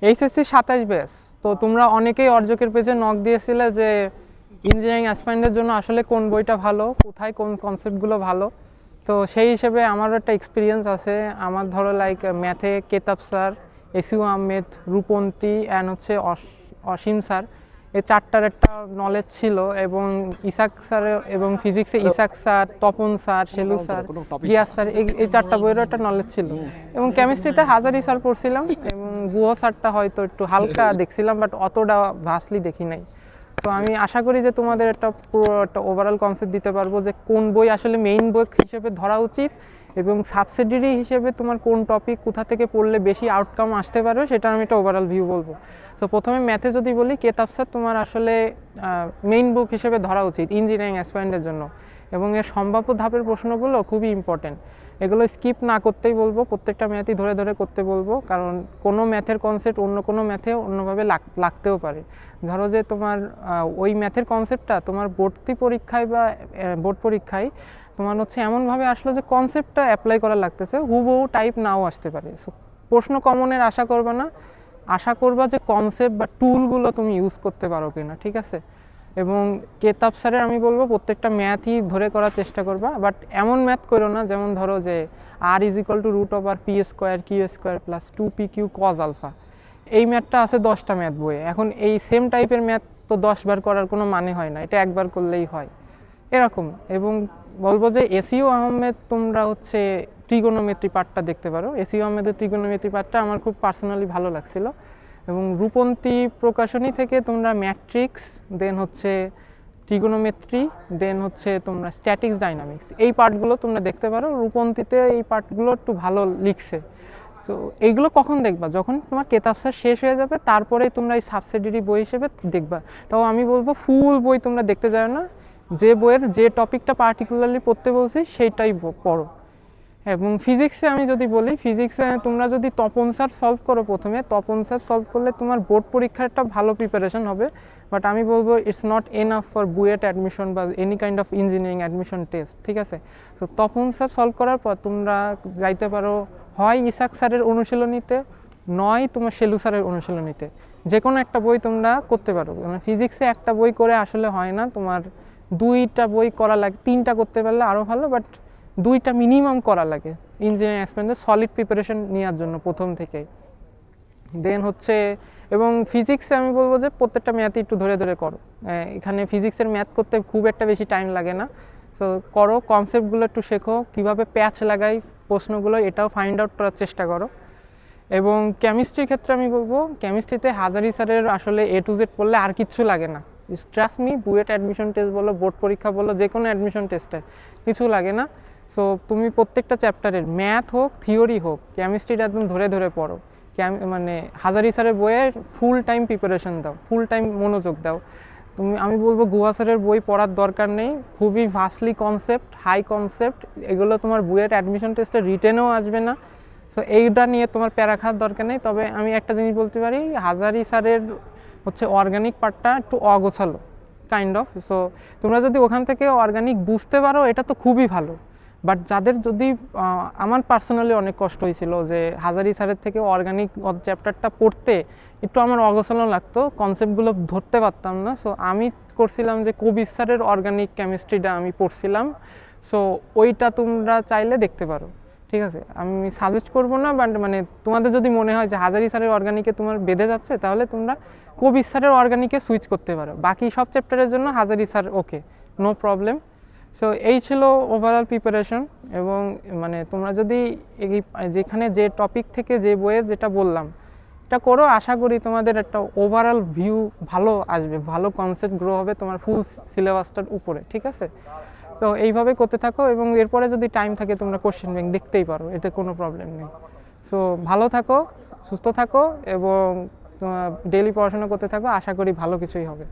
HSC 27 batch. তো তোমরা অনেকেই অর্জকের পেজে নক দিয়েছিলে যে ইঞ্জিনিয়ারিং অ্যাসপাইরেন্টের জন্য আসলে কোন বইটা ভালো, কোথায় কোন কনসেপ্টগুলো ভালো। তো সেই হিসেবে আমারও একটা এক্সপিরিয়েন্স আছে। আমার ধরো লাইক ম্যাথে কেতাব sir, SU Ahmed, Rupanti and হচ্ছে অসীম স্যার, এই চারটার একটা নলেজ ছিল। এবং ইসাক স্যার এবং ফিজিক্সে Ishaq sir, Tapan sir, Shelu sir, Giyas sir, এই চারটা বইয়েরও একটা নলেজ ছিল। এবং কেমিস্ট্রিতে হাজারি স্যার পড়ছিলাম এবং গুহ স্যারটা হয়তো একটু হালকা দেখছিলাম, বাট অতটা ভাসলি দেখি নাই। তো আমি আশা করি যে তোমাদের পুরো একটা ওভারঅল কনসেপ্ট দিতে পারবো যে কোন বই আসলে মেইন বই হিসেবে ধরা উচিত এবং সাবসিডিয়ারি হিসেবে তোমার কোন টপিক কোথা থেকে পড়লে বেশি আউটকাম আসতে পারবে, সেটা আমি একটা ওভারঅল ভিউ বলবো। তো প্রথমে ম্যাথে যদি বলি, কেতাব স্যার তোমার আসলে মেইন বুক হিসেবে ধরা উচিত ইঞ্জিনিয়ারিং অ্যাসপাইরেন্টের জন্য। এবং এর সম্ভাব্য ধাপের প্রশ্নগুলো খুবই ইম্পর্টেন্ট, এগুলো স্কিপ না করতেই বলবো, প্রত্যেকটা ম্যাথই ধরে ধরে করতে বলবো। কারণ কোনো ম্যাথের কনসেপ্ট অন্য কোনো ম্যাথে অন্যভাবে লাগতেও পারে। ধরো যে তোমার ওই ম্যাথের কনসেপ্টটা তোমার ভর্তি পরীক্ষায় বা বোর্ড পরীক্ষায় তোমার হচ্ছে এমনভাবে আসলো যে কনসেপ্টটা অ্যাপ্লাই করা লাগতেছে, হুবহু টাইপ নাও আসতে পারে। সো প্রশ্ন কমনের আশা করবে না, আশা করবা যে কনসেপ্ট বা টুলগুলো তুমি ইউজ করতে পারো কিনা, ঠিক আছে। এবং কেতাব স্যারের আমি বলবো প্রত্যেকটা ম্যাথই ধরে করার চেষ্টা করবা, বাট এমন ম্যাথ করো না যেমন ধরো যে R is equal to root over P square Q square plus 2pq cos আলফা। এই ম্যাথটা আছে 10টা ম্যাথ বইয়ে। এখন এই সেম টাইপের ম্যাথ তো 10 বার করার কোনো মানে হয় না, এটা একবার করলেই হয় এরকম। এবং বলবো যে এসইউ আহমেদ তোমরা হচ্ছে ট্রিগোনোমেট্রি পার্টটা দেখতে পারো। এসইউ আহমেদের ট্রিগোনোমেট্রি পার্টটা আমার খুব পার্সোনালি ভালো লাগছিল। এবং রূপন্তী প্রকাশনী থেকে তোমরা ম্যাট্রিক্স, দেন হচ্ছে ট্রিগোনোমেট্রি, দেন হচ্ছে তোমরা স্ট্যাটিক্স ডাইনামিক্স, এই পার্টগুলো তোমরা দেখতে পারো। রূপন্তীতে এই পার্টগুলো একটু ভালো লিখছে। তো এইগুলো কখন দেখবা, যখন তোমার কেতাব স্যার শেষ হয়ে যাবে, তারপরেই তোমরা এই সাবসিডিয়ারি বই হিসেবে দেখবা। তাও আমি বলবো ফুল বই তোমরা দেখতে যাও না, যে বইয়ের যে টপিকটা পার্টিকুলারলি পড়তে বলছি সেইটাই পড়ো। এবং ফিজিক্সে আমি যদি বলি, ফিজিক্সে তোমরা যদি তপন স্যার সলভ করো, প্রথমে তপন স্যার সলভ করলে তোমার বোর্ড পরীক্ষার একটা ভালো প্রিপারেশন হবে। বাট আমি বলবো it's not enough for BUET admission বা any kind of engineering admission test, ঠিক আছে। তো তপন স্যার সলভ করার পর তোমরা যাইতে পারো হয় ইসাক স্যারের অনুশীলনীতে, নয় তোমার শেলু স্যারের অনুশীলনীতে, যে কোনো একটা বই তোমরা করতে পারো। মানে ফিজিক্সে একটা বই করে আসলে হয় না, তোমার 2টা বই করা লাগে, 3টা করতে পারলে আরও ভালো, বাট 2টা মিনিমাম করা লাগে ইঞ্জিনিয়ারিং অ্যাসপিরেন্টদের সলিড প্রিপারেশন নেওয়ার জন্য প্রথম থেকেই। দেন হচ্ছে এবং ফিজিক্সে আমি বলবো যে প্রত্যেকটা ম্যাথই একটু ধরে ধরে করো। এখানে ফিজিক্সের ম্যাথ করতে খুব একটা বেশি টাইম লাগে না। সো করো, কনসেপ্টগুলো একটু শেখো, কীভাবে প্যাচ লাগাই প্রশ্নগুলো, এটাও ফাইন্ড আউট করার চেষ্টা করো। এবং কেমিস্ট্রির ক্ষেত্রে আমি বলবো কেমিস্ট্রিতে হাজারি স্যারের আসলে A to Z পড়লে আর কিচ্ছু লাগে না। Trust me, BUET admission test বলো, বোর্ড পরীক্ষা বলো, যে কোনো অ্যাডমিশন টেস্টে কিছু লাগে না। সো তুমি প্রত্যেকটা চ্যাপ্টারের ম্যাথ হোক থিওরি হোক, কেমিস্ট্রিটা একদম ধরে ধরে পড়ো। মানে হাজারি স্যারের বইয়ে ফুল টাইম প্রিপারেশন দাও, ফুল টাইম মনোযোগ দাও। আমি বলবো গুহা স্যারের বই পড়ার দরকার নেই, খুবই ভাস্টলি কনসেপ্ট, হাই কনসেপ্ট, এগুলো তোমার বুয়েট অ্যাডমিশন টেস্টে রিটেনেও আসবে না। সো এইটা নিয়ে তোমার প্যারা খাওয়ার দরকার নেই। তবে আমি একটা জিনিস বলতে পারি, হাজারি স্যারের হচ্ছে অর্গানিক পার্টটা একটু অগোছালো কাইন্ড অফ। সো তোমরা যদি ওখান থেকে অর্গানিক বুঝতে পারো, এটা তো খুবই ভালো। বাট যাদের যদি আমার পার্সোনালি অনেক কষ্ট হয়েছিল যে হাজারি স্যারের থেকে অর্গানিক চ্যাপ্টারটা পড়তে একটু আমার অগোছালো লাগতো, কনসেপ্টগুলো ধরতে পারতাম না। সো আমি করছিলাম যে কবির স্যারের অর্গানিক কেমিস্ট্রিটা আমি পড়ছিলাম। সো ওইটা তোমরা চাইলে দেখতে পারো, ঠিক আছে। আমি সাজেস্ট করবো না, বাট মানে তোমাদের যদি মনে হয় যে হাজারি স্যারের অর্গানিকে তোমার বেঁধে যাচ্ছে, তাহলে তোমরা কবির স্যারের অর্গানিকে সুইচ করতে পারো। বাকি সব চ্যাপ্টারের জন্য Hazari sir okay, no problem. So এই ছিল ওভারঅল প্রিপারেশন। এবং মানে তোমরা যদি যেখানে যে টপিক থেকে যে বইয়ের যেটা বললাম এটা করো, আশা করি তোমাদের একটা ওভারঅল ভিউ ভালো আসবে, ভালো কনসেপ্ট গ্রো হবে তোমার ফুল সিলেবাসটার উপরে, ঠিক আছে। তো এইভাবে করতে থাকো এবং এরপরে যদি টাইম থাকে তোমরা কোশ্চেন ব্যাংক দেখতেই পারো, এতে কোনো প্রবলেম নেই। সো ভালো থাকো, সুস্থ থাকো এবং ডেইলি পড়াশোনা করতে থাকো, আশা করি ভালো কিছুই হবে।